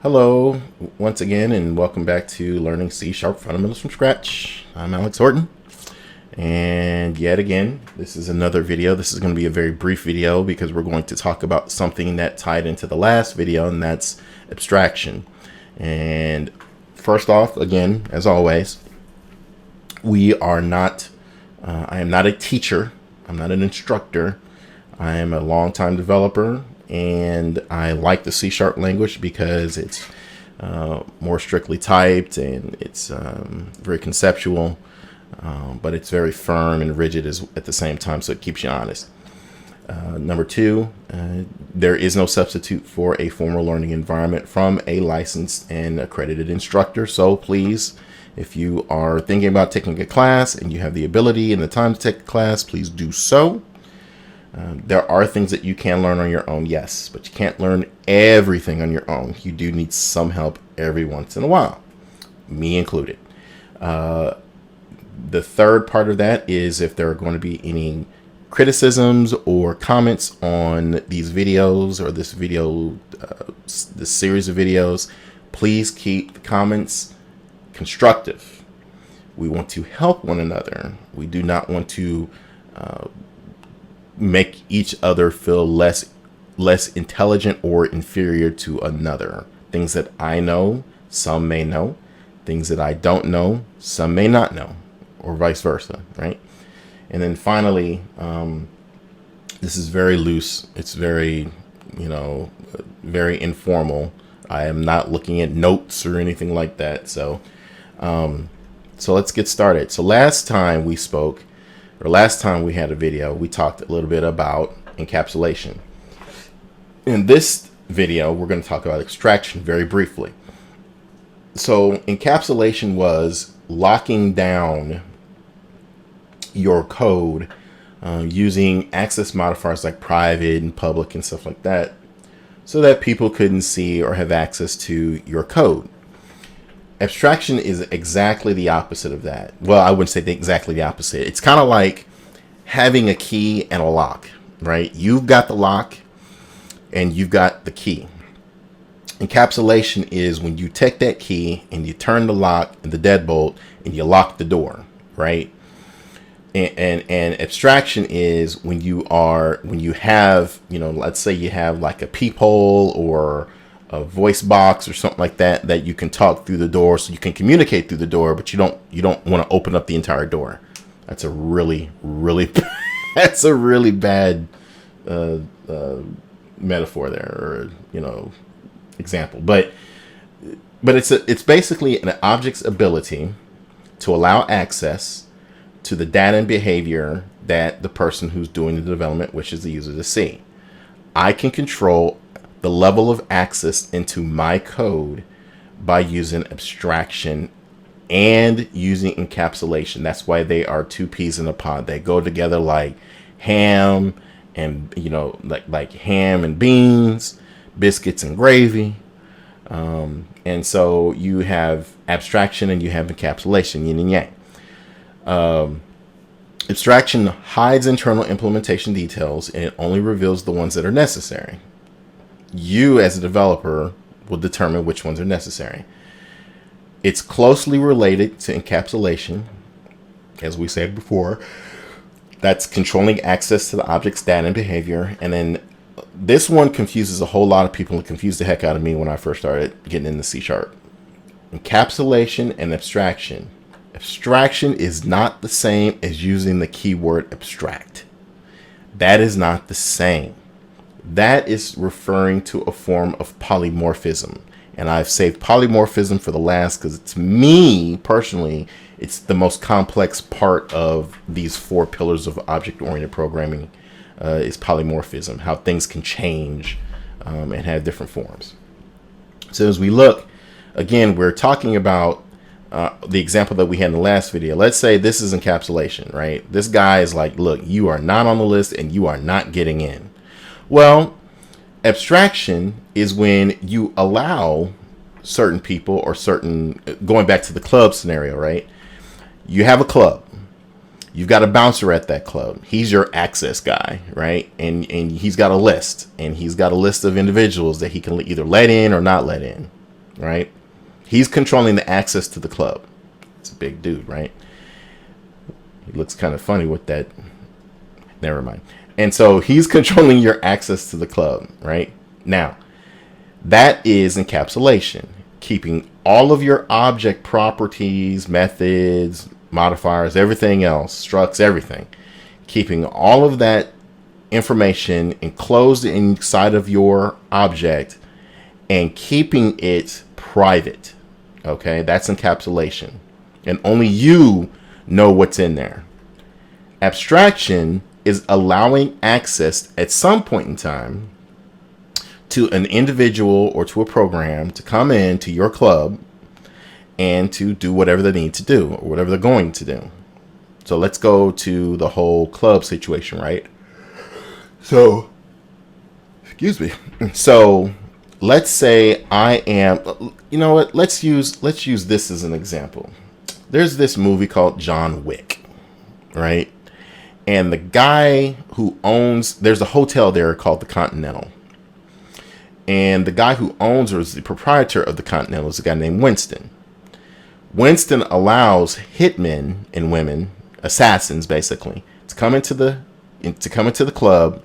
Hello, once again, and welcome back to Learning C# Fundamentals from Scratch. I'm Alex Horton, and yet again, this is another video. This is going to be a very brief video because we're going to talk about something that tied into the last video, and that's abstraction. And first off, again, as always, we are not, I am not a teacher. I'm not an instructor. I am a longtime developer. And I like the C# language because it's more strictly typed and it's very conceptual, but it's very firm and rigid at the same time, so it keeps you honest. Number two, there is no substitute for a formal learning environment from a licensed and accredited instructor. So please, if you are thinking about taking a class and you have the ability and the time to take a class, please do so. There are things that you can learn on your own, yes, but you can't learn everything on your own. You do need some help every once in a while, me included. The third part of that is if there are going to be any criticisms or comments on these videos or this video, this series of videos, please keep the comments constructive. We want to help one another. We do not want to make each other feel less intelligent or inferior to another. Things that I know, some may know. Things that I don't know, some may not know, or vice versa, right? And then finally, this is very loose. It's very, very informal. I am not looking at notes or anything like that. So let's get started. So last time we had a video, we talked a little bit about encapsulation. In this video, we're going to talk about abstraction very briefly. So encapsulation was locking down your code using access modifiers like private and public and stuff like that, so that people couldn't see or have access to your code. Abstraction is exactly the opposite of that. Well, I wouldn't say exactly the opposite. It's kind of like having a key and a lock, right? You've got the lock and you've got the key. Encapsulation is when you take that key and you turn the lock and the deadbolt and you lock the door, right? And abstraction is when you have, let's say you have like a peephole or a voice box or something like that you can talk through the door, so you can communicate through the door, but you don't want to open up the entire door. That's a really that's a really bad metaphor there, or example. But it's basically an object's ability to allow access to the data and behavior that the person who's doing the development wishes the user to see. I can control the level of access into my code by using abstraction and using encapsulation. That's why they are two peas in a pod. They go together like ham and like ham and beans, biscuits and gravy. And so you have abstraction and you have encapsulation, yin and yang. Abstraction hides internal implementation details and it only reveals the ones that are necessary. You as a developer will determine which ones are necessary. It's closely related to encapsulation, as we said before. That's controlling access to the object's data and behavior. And then this one confuses a whole lot of people. It confused the heck out of me when I first started getting into C#. Encapsulation and abstraction. Abstraction is not the same as using the keyword abstract. That is not the same. That is referring to a form of polymorphism. And I've saved polymorphism for the last because to me, personally, it's the most complex part of these four pillars of object-oriented programming is polymorphism, how things can change and have different forms. So as we look, again, we're talking about the example that we had in the last video. Let's say this is encapsulation, right? This guy is like, look, you are not on the list and you are not getting in. Well, abstraction is when you allow certain people or going back to the club scenario, right? You have a club. You've got a bouncer at that club. He's your access guy, right? And he's got a list. And he's got a list of individuals that he can either let in or not let in. right? He's controlling the access to the club. It's a big dude, right? He looks kind of funny with that. Never mind. And so he's controlling your access to the club, right? Now, that is encapsulation, keeping all of your object properties, methods, modifiers, everything else, structs, everything, keeping all of that information enclosed inside of your object and keeping it private. Okay, that's encapsulation. And only you know what's in there. Abstraction is allowing access at some point in time to an individual or to a program to come into your club and to do whatever they need to do or whatever they're going to do. So let's go to the whole club situation, right? So, excuse me. So let's say I am, you know what? Let's use this as an example. There's this movie called John Wick, right? And the guy who owns, there's a hotel there called the Continental. And the guy who owns or is the proprietor of the Continental is a guy named Winston. Winston allows hitmen and women, assassins basically, to come into the club,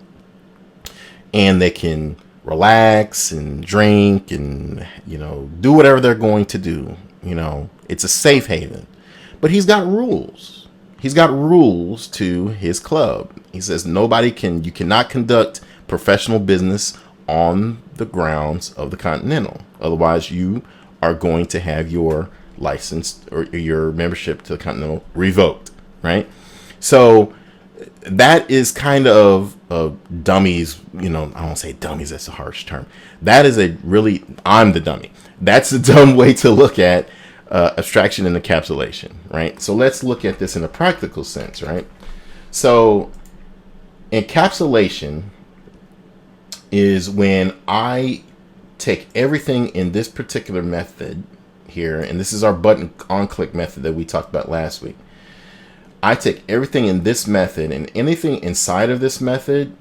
and they can relax and drink and, you know, do whatever they're going to do. You know, it's a safe haven. But he's got rules. He's got rules to his club. He says you cannot conduct professional business on the grounds of the Continental. Otherwise, you are going to have your license or your membership to the Continental revoked, right? So that is kind of dummies, you know, I don't say dummies, that's a harsh term. That is I'm the dummy. That's a dumb way to look at abstraction and encapsulation, right? So let's look at this in a practical sense, right? So encapsulation is when I take everything in this particular method here, and this is our button on click method that we talked about last week. I take everything in this method and anything inside of this method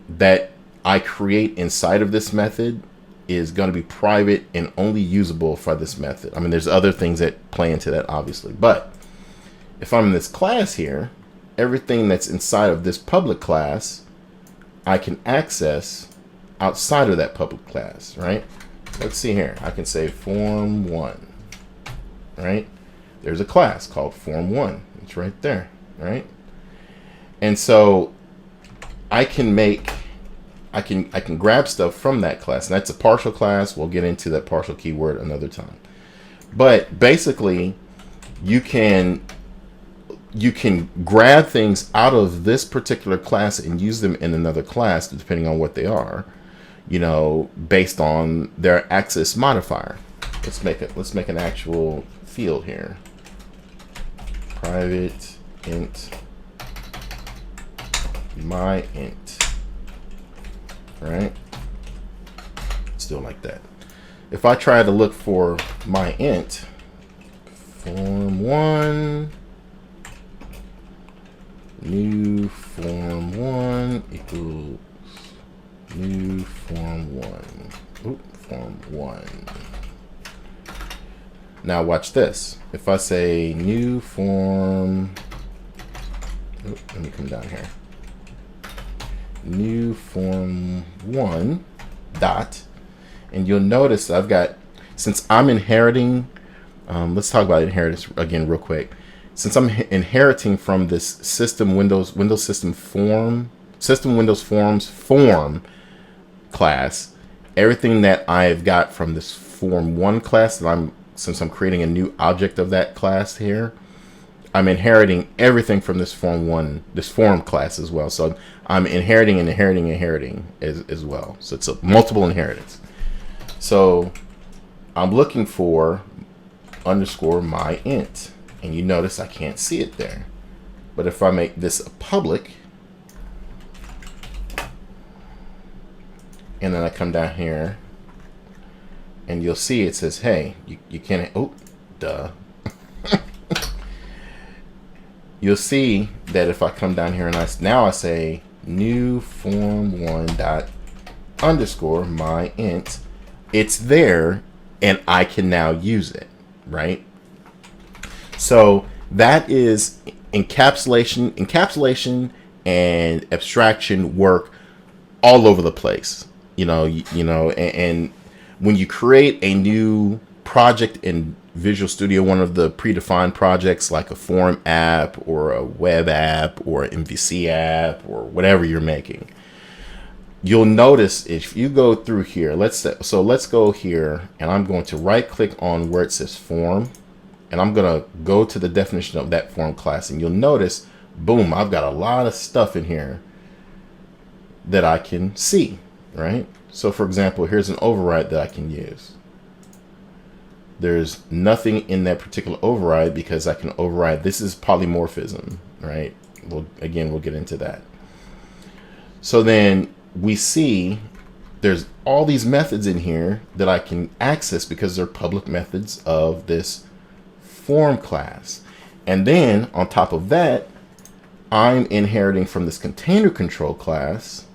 that I create inside of this method is going to be private and only usable for this method. I mean, there's other things that play into that, obviously. But if I'm in this class here, everything that's inside of this public class, I can access outside of that public class, right? Let's see here. I can say form 1, right? There's a class called form 1. It's right there, right? And so I can grab stuff from that class. And that's a partial class. We'll get into that partial keyword another time. But basically, you can grab things out of this particular class and use them in another class, depending on what they are, you know, based on their access modifier. Let's make an actual field here. Private int my int. Right? Still like that. If I try to look for my int, form 1, new form 1 equals new form 1. Oop, form 1. Now watch this. If I say new form, let me come down here. New form 1 dot, and you'll notice I've got, since I'm inheriting, let's talk about inheritance again real quick. Since I'm inheriting from this system Windows system Windows Forms form class, everything that I've got from this form 1 class that since I'm creating a new object of that class here, I'm inheriting everything from this form class as well. So I'm inheriting as well. So it's a multiple inheritance. So I'm looking for underscore my int, and you notice I can't see it there. But if I make this a public, and then I come down here, and you'll see it says, hey, you can't, oh, duh. You'll see that if I come down here and I say new form 1 dot underscore my int, it's there and I can now use it, right? So that is encapsulation and abstraction work all over the place, and when you create a new project in Visual Studio, one of the predefined projects like a form app or a web app or an MVC app or whatever you're making, you'll notice if you go through here, let's go here, and I'm going to right click on where it says form, and I'm going to go to the definition of that form class, and you'll notice, boom, I've got a lot of stuff in here that I can see, right? So for example, here's an override that I can use. There's nothing in that particular override because I can override. This is polymorphism, right? We'll get into that. So then we see there's all these methods in here that I can access because they're public methods of this form class. And then on top of that, I'm inheriting from this container control class,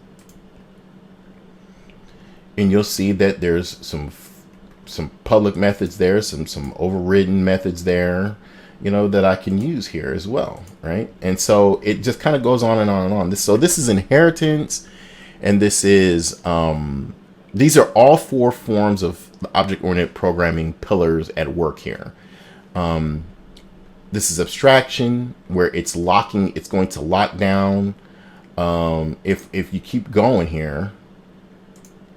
and you'll see that there's some public methods there, some overridden methods there, that I can use here as well, right? And so it just kind of goes on and on and on. This is inheritance, and this is these are all four forms of object-oriented programming pillars at work here. This is abstraction, where it's going to lock down. If you keep going here,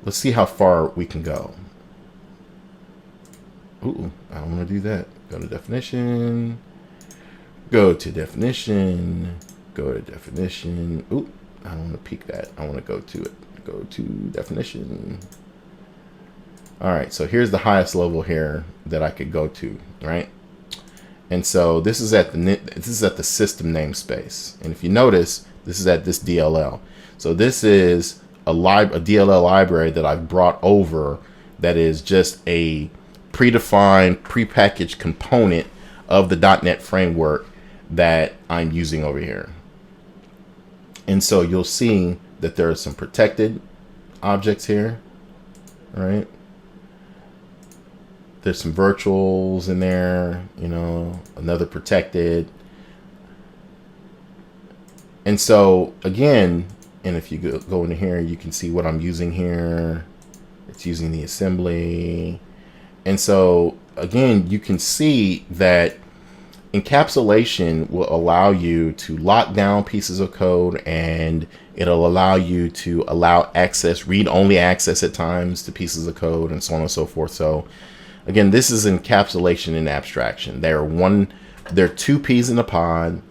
let's see how far we can go. Ooh, I don't want to do that. Go to definition. Go to definition. Go to definition. Ooh, I don't want to peek that. I want to go to it. Go to definition. All right, so here's the highest level here that I could go to, right? And so this is at the system namespace. And if you notice, this is at this DLL. So this is a DLL library that I've brought over that is just a predefined, prepackaged component of the .NET framework that I'm using over here. And so you'll see that there are some protected objects here, right? There's some virtuals in there, another protected. And so again, and if you go into here, you can see what I'm using here. It's using the assembly. And so again, you can see that encapsulation will allow you to lock down pieces of code, and it'll allow you to allow access, read-only access at times to pieces of code, and so on and so forth. So again, this is encapsulation and abstraction. They're two peas in a pod.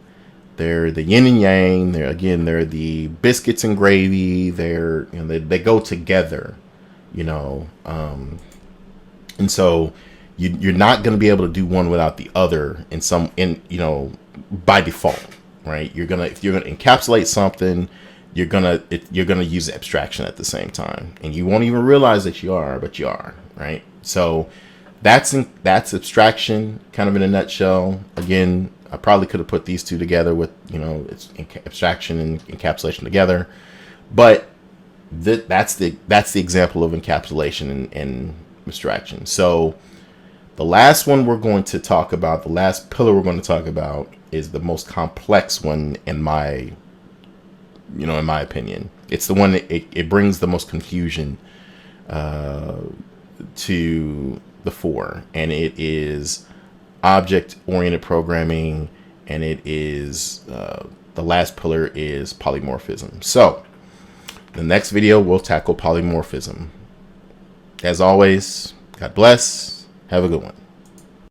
They're the yin and yang. They're the biscuits and gravy. They go together, and so you're not going to be able to do one without the other by default, right? If you're gonna encapsulate something, you're gonna use abstraction at the same time, and you won't even realize that you are, but you are, right? So that's abstraction, kind of in a nutshell. Again, I probably could have put these two together with it's abstraction and encapsulation together, but that's the example of encapsulation and abstraction. So the last one we're going to talk about, the last pillar we're going to talk about, is the most complex one in my opinion. It's the one that it brings the most confusion to the fore, and it is object-oriented programming, and it is the last pillar is polymorphism. So the next video we'll tackle polymorphism. As always, God bless. Have a good one.